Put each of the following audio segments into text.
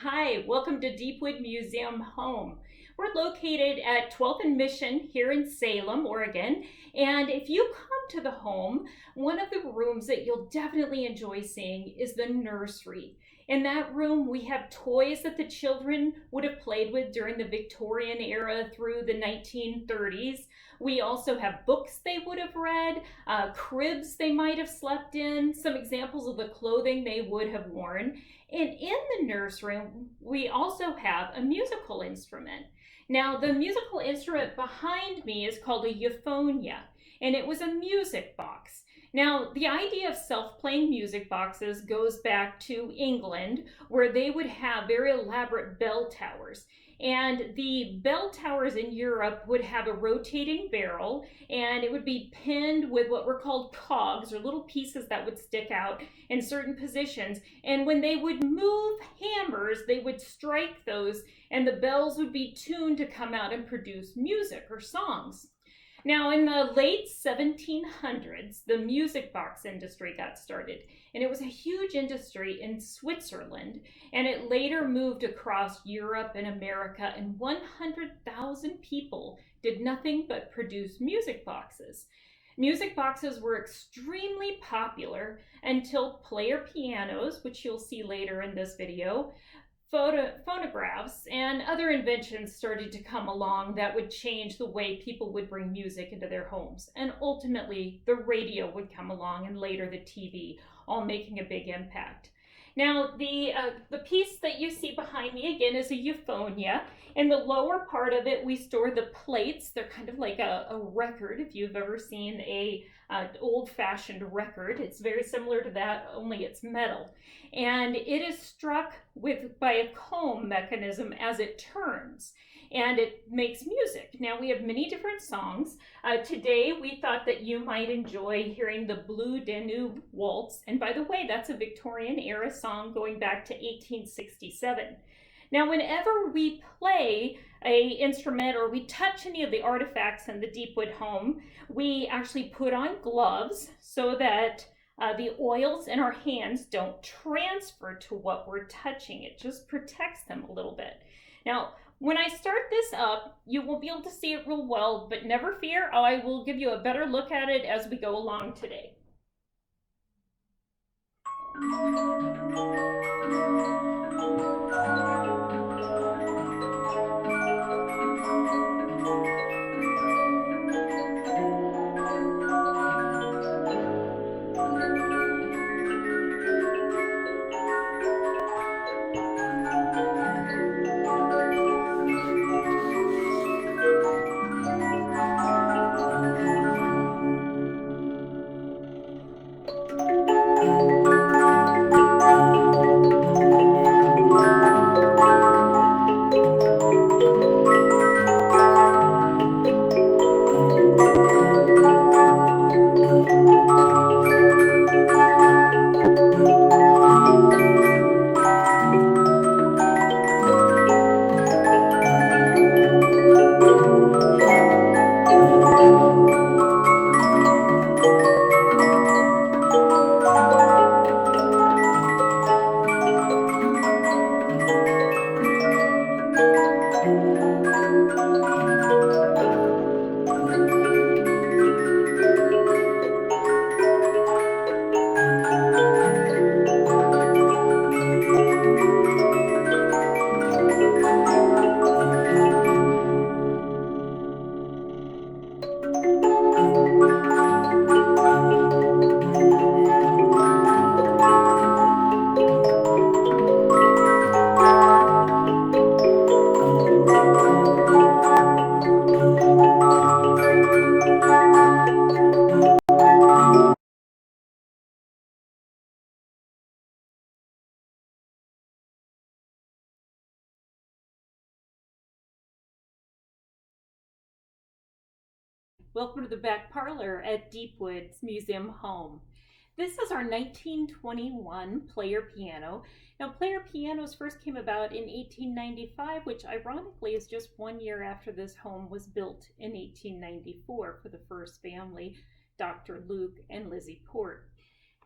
Hi, welcome to Deepwood Museum Home. We're located at 12th and Mission here in Salem, Oregon. And if you come to the home, one of the rooms that you'll definitely enjoy seeing is the nursery. In that room, we have toys that the children would have played with during the Victorian era through the 1930s. We also have books they would have read, cribs they might have slept in, some examples of the clothing they would have worn. And in the nursery, we also have a musical instrument. Now, the musical instrument behind me is called a euphonia, and it was a music box. Now, the idea of self-playing music boxes goes back to England, where they would have very elaborate bell towers. And the bell towers in Europe would have a rotating barrel, and it would be pinned with what were called cogs, or little pieces that would stick out in certain positions. And when they would move hammers, they would strike those, and the bells would be tuned to come out and produce music or songs. Now, in the late 1700s, the music box industry got started, and it was a huge industry in Switzerland, and it later moved across Europe and America, and 100,000 people did nothing but produce music boxes. Music boxes were extremely popular until player pianos, which you'll see later in this video, phonographs, and other inventions started to come along that would change the way people would bring music into their homes. And ultimately, the radio would come along, and later the TV, all making a big impact. Now, the piece that you see behind me, again, is a euphonia. In the lower part of it, we store the plates. They're kind of like a record, if you've ever seen a old-fashioned record. It's very similar to that, only it's metal. And it is struck by a comb mechanism as it turns, and it makes music. Now, we have many different songs. Today, we thought that you might enjoy hearing the Blue Danube Waltz. And by the way, that's a Victorian era song going back to 1867. Now, whenever we play an instrument or we touch any of the artifacts in the Deepwood home, we actually put on gloves so that the oils in our hands don't transfer to what we're touching. It just protects them a little bit. Now, when I start this up, you won't be able to see it real well, but never fear, I will give you a better look at it as we go along today. Welcome to the back parlor at Deepwood's Museum Home. This is our 1921 player piano. Now, player pianos first came about in 1895, which ironically is just 1 year after this home was built in 1894 for the first family, Dr. Luke and Lizzie Port.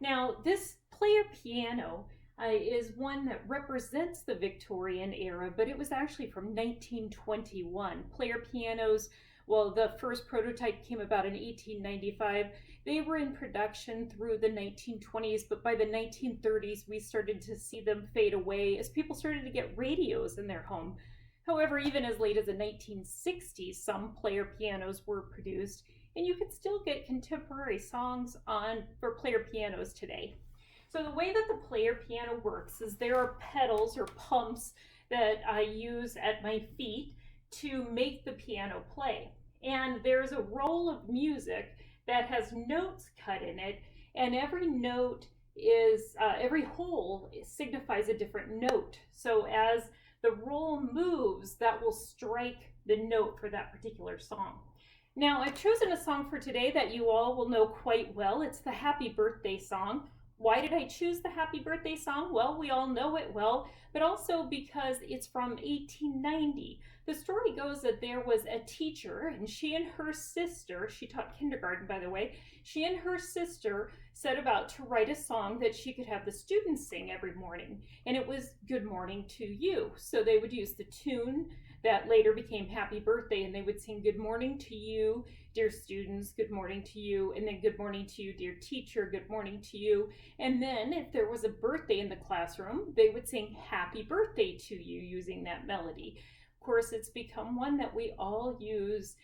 Now, this player piano is one that represents the Victorian era, but it was actually from 1921. Player pianos, well, the first prototype came about in 1895. They were in production through the 1920s, but by the 1930s, we started to see them fade away as people started to get radios in their home. However, even as late as the 1960s, some player pianos were produced, and you can still get contemporary songs for player pianos today. So the way that the player piano works is there are pedals or pumps that I use at my feet to make the piano play. And there's a roll of music that has notes cut in it, and every hole signifies a different note. So as the roll moves, that will strike the note for that particular song. Now, I've chosen a song for today that you all will know quite well. It's the Happy Birthday song. Why did I choose the Happy Birthday song? Well, we all know it well, but also because it's from 1890. The story goes that there was a teacher, and she and her sister, she taught kindergarten, by the way, she and her sister set about to write a song that she could have the students sing every morning, and it was Good Morning to You. So they would use the tune that later became Happy Birthday, and they would sing Good Morning to You, dear students, good morning to you, and then good morning to you, dear teacher, good morning to you. And then if there was a birthday in the classroom, they would sing Happy Birthday to you using that melody. Of course, it's become one that we all use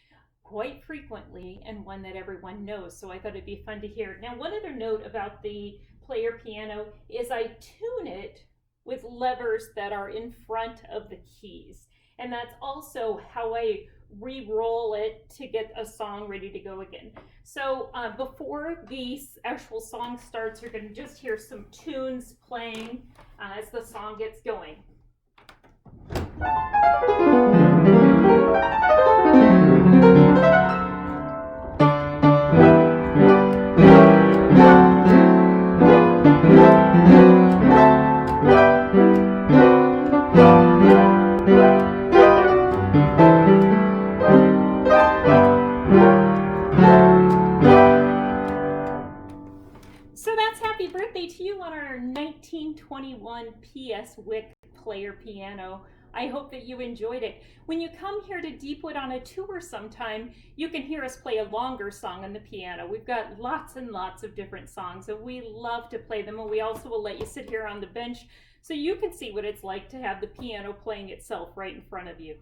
quite frequently and one that everyone knows, so I thought it'd be fun to hear. Now, one other note about the player piano is I tune it with levers that are in front of the keys. And that's also how I re-roll it to get a song ready to go again. So before the actual song starts, you're going to just hear some tunes playing as the song gets going. So that's Happy Birthday to You on our 1921 PS Wick player piano. I hope that you enjoyed it. When you come here to Deepwood on a tour sometime, you can hear us play a longer song on the piano. We've got lots and lots of different songs, and we love to play them, and we also will let you sit here on the bench so you can see what it's like to have the piano playing itself right in front of you.